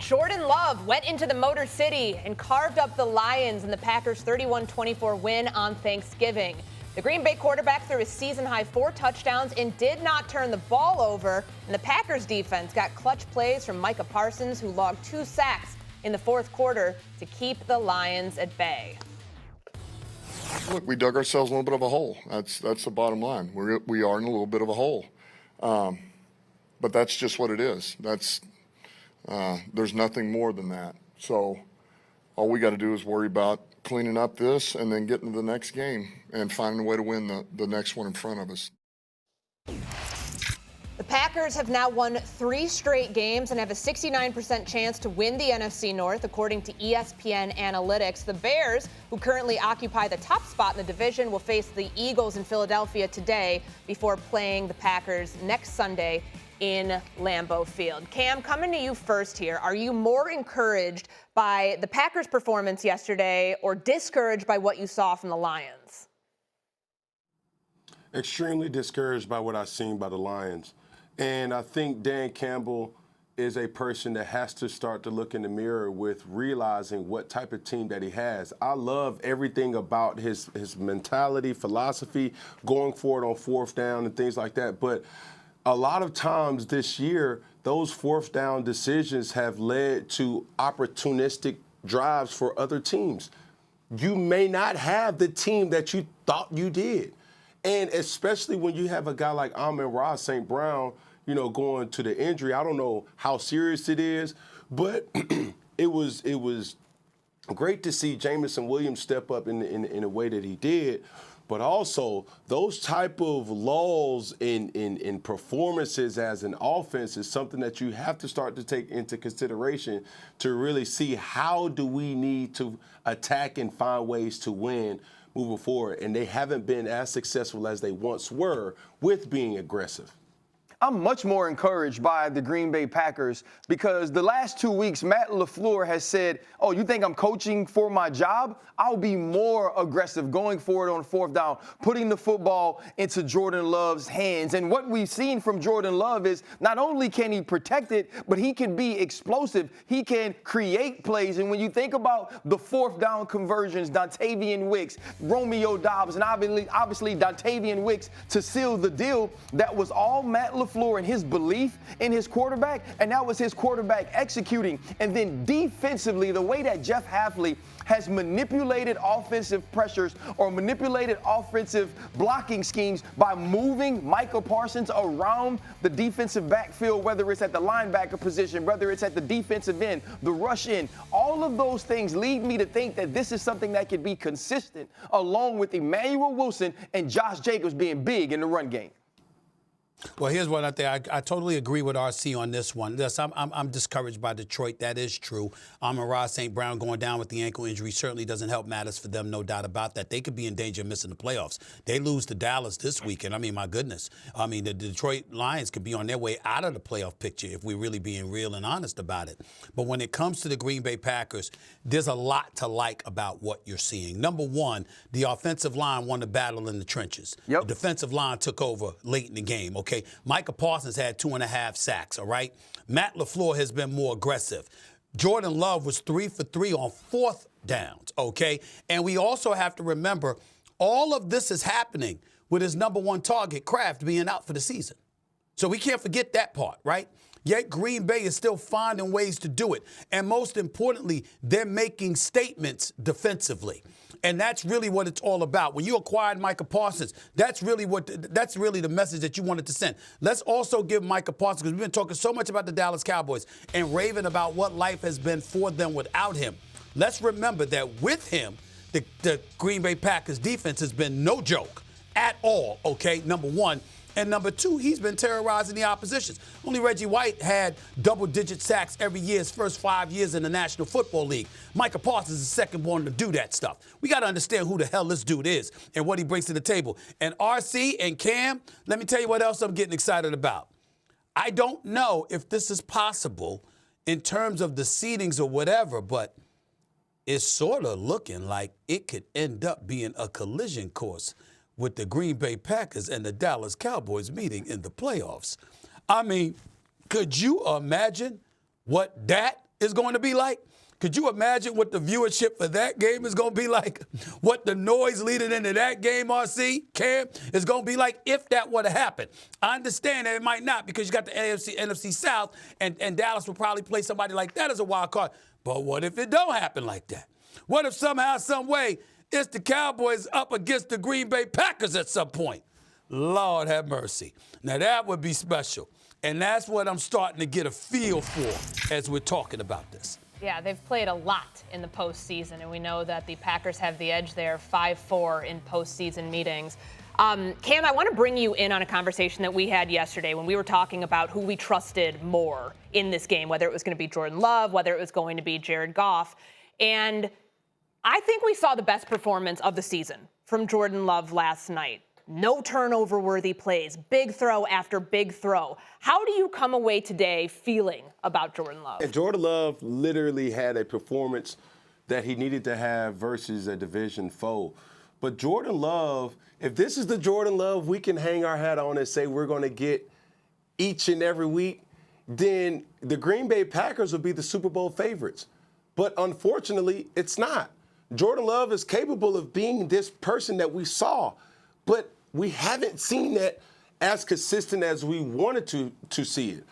Jordan Love went into the Motor City and carved up the Lions in the Packers' 31-24 win on Thanksgiving. The Green Bay quarterback threw a season-high 4 touchdowns and did not turn the ball over. And the Packers defense got clutch plays from Micah Parsons, who logged 2 sacks in the fourth quarter to keep the Lions at bay. Look, we dug ourselves a little bit of a hole. That's the bottom line. We are in a little bit of a hole. But that's just what it is. There's nothing more than that. So all we got to do is worry about cleaning up this and then getting to the next game and finding a way to win the next one in front of us. The Packers have now won 3 straight games and have a 69% chance to win the NFC North, according to ESPN Analytics. The Bears, who currently occupy the top spot in the division, will face the Eagles in Philadelphia today before playing the Packers next Sunday in Lambeau Field. Cam, coming to you first here. Are you more encouraged by the Packers' performance yesterday or discouraged by what you saw from the Lions? Extremely discouraged by what I've seen by the Lions. And I think Dan Campbell is a person that has to start to look in the mirror with realizing what type of team that he has. I love everything about his mentality, philosophy, going forward on 4th down and things like that. But a lot of times this year, those 4th down decisions have led to opportunistic drives for other teams. You may not have the team that you thought you did. And especially when you have a guy like Amon-Ra St. Brown, going to the injury. I don't know how serious it is, but it was great to see Jamison Williams step up in the way that he did. But also, those type of lulls in performances as an offense is something that you have to start to take into consideration to really see how do we need to attack and find ways to win moving forward. And they haven't been as successful as they once were with being aggressive. I'm much more encouraged by the Green Bay Packers because the last 2 weeks, Matt LaFleur has said, oh, you think I'm coaching for my job? I'll be more aggressive going forward on 4th down, putting the football into Jordan Love's hands. And what we've seen from Jordan Love is not only can he protect it, but he can be explosive. He can create plays. And when you think about the 4th down conversions, Dontavian Wicks, Romeo Doubs, and obviously Dontavian Wicks to seal the deal, that was all Matt LaFleur and his belief in his quarterback, and that was his quarterback executing. And then defensively, the way that Jeff Hafley has manipulated offensive pressures or manipulated offensive blocking schemes by moving Micah Parsons around the defensive backfield, whether it's at the linebacker position, whether it's at the defensive end, the rush in, all of those things lead me to think that this is something that could be consistent along with Emmanuel Wilson and Josh Jacobs being big in the run game. Well, here's what I think. I totally agree with RC on this one. Yes, I'm discouraged by Detroit. That is true. Amon-Ra St. Brown going down with the ankle injury certainly doesn't help matters for them, no doubt about that. They could be in danger of missing the playoffs. They lose to Dallas this weekend. I mean, my goodness. I mean, the Detroit Lions could be on their way out of the playoff picture if we're really being real and honest about it. But when it comes to the Green Bay Packers, there's a lot to like about what you're seeing. Number one, the offensive line won the battle in the trenches. Yep. The defensive line took over late in the game, okay? Micah Parsons had 2.5 sacks, all right? Matt LaFleur has been more aggressive. Jordan Love was 3 for 3 on 4th downs, okay? And we also have to remember all of this is happening with his number 1 target, Kraft, being out for the season. So we can't forget that part, right? Yet Green Bay is still finding ways to do it. And most importantly, they're making statements defensively. And that's really what it's all about. When you acquired Micah Parsons, that's really the message that you wanted to send. Let's also give Micah Parsons, because we've been talking so much about the Dallas Cowboys and raving about what life has been for them without him. Let's remember that with him, the Green Bay Packers defense has been no joke at all, okay, number one. And number two, he's been terrorizing the opposition. Only Reggie White had double-digit sacks every year his first 5 years in the National Football League. Micah Parsons is the second one to do that stuff. We got to understand who the hell this dude is and what he brings to the table. And RC and Cam, let me tell you what else I'm getting excited about. I don't know if this is possible in terms of the seedings or whatever, but it's sort of looking like it could end up being a collision course with the Green Bay Packers and the Dallas Cowboys meeting in the playoffs. I mean, could you imagine what that is going to be like? Could you imagine what the viewership for that game is going to be like? What the noise leading into that game, RC, Cam, is going to be like if that were to happen? I understand that it might not because you got the NFC South, and Dallas will probably play somebody like that as a wild card. But what if it don't happen like that? What if somehow, some way, it's the Cowboys up against the Green Bay Packers at some point? Lord have mercy. Now, that would be special. And that's what I'm starting to get a feel for as we're talking about this. Yeah, they've played a lot in the postseason, and we know that the Packers have the edge there, 5-4 in postseason meetings. Cam, I want to bring you in on a conversation that we had yesterday when we were talking about who we trusted more in this game, whether it was going to be Jordan Love, whether it was going to be Jared Goff. And I think we saw the best performance of the season from Jordan Love last night. No turnover-worthy plays, big throw after big throw. How do you come away today feeling about Jordan Love? And Jordan Love literally had a performance that he needed to have versus a division foe. But Jordan Love, if this is the Jordan Love we can hang our hat on and say we're going to get each and every week, then the Green Bay Packers will be the Super Bowl favorites. But unfortunately, it's not. Jordan Love is capable of being this person that we saw, but we haven't seen that as consistent as we wanted to see it.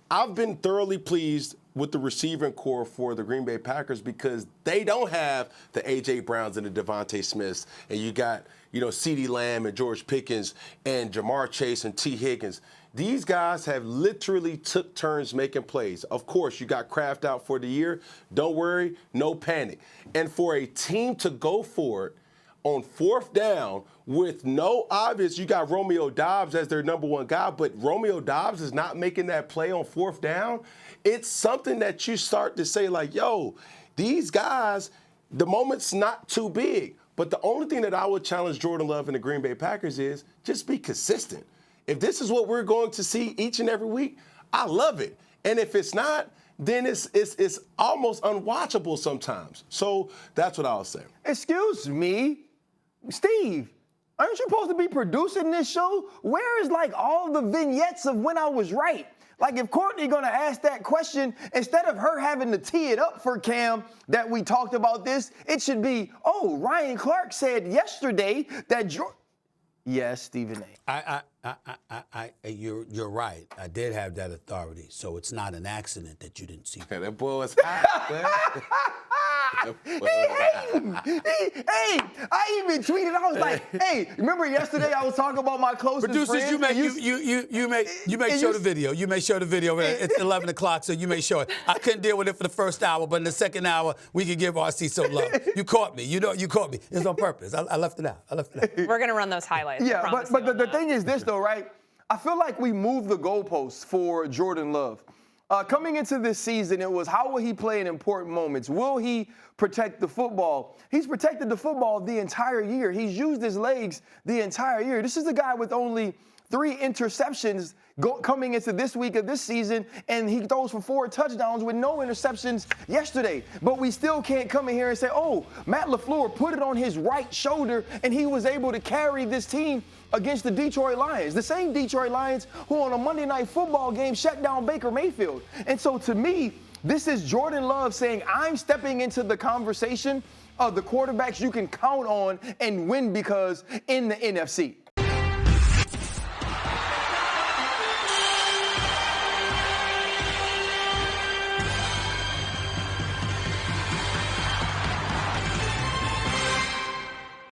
I've been thoroughly pleased with the receiving core for the Green Bay Packers because they don't have the A.J. Browns and the Devontae Smiths, and you got, CeeDee Lamb and George Pickens and Jamar Chase and T. Higgins. These guys have literally took turns making plays. Of course, you got Kraft out for the year. Don't worry, no panic. And for a team to go for it on fourth down with no obvious, you got Romeo Doubs as their number one guy, but Romeo Doubs is not making that play on fourth down. It's something that you start to say like, yo, these guys, the moment's not too big. But the only thing that I would challenge Jordan Love and the Green Bay Packers is just be consistent. If this is what we're going to see each and every week, I love it. And if it's not, then it's almost unwatchable sometimes. So that's what I'll say. Excuse me, Steve, aren't you supposed to be producing this show? Where is all the vignettes of when I was right? If Courtney gonna ask that question, instead of her having to tee it up for Cam that we talked about this, it should be, oh, Ryan Clark said yesterday that Yes, Stephen A. You're right. I did have that authority, so it's not an accident that you didn't see. Yeah, that boy was hot. Hey, I even tweeted. I was like, hey, remember yesterday I was talking about my closest Producers, friends? you may show the video. You may show the video at 11 o'clock, so you may show it. I couldn't deal with it for the first hour, but in the second hour, we could give RC some love. You caught me. You caught me. It's on purpose. I left it out. We're going to run those highlights. Yeah, but the thing is this, though, right? I feel like we moved the goalposts for Jordan Love. Coming into this season, it was how will he play in important moments? Will he protect the football? He's protected the football the entire year. He's used his legs the entire year. This is a guy with only 3 interceptions coming into this week of this season, and he throws for 4 touchdowns with no interceptions yesterday. But we still can't come in here and say, oh, Matt LaFleur put it on his right shoulder, and he was able to carry this team against the Detroit Lions, the same Detroit Lions who on a Monday Night Football game shut down Baker Mayfield. And so to me, this is Jordan Love saying, I'm stepping into the conversation of the quarterbacks you can count on and win because in the NFC.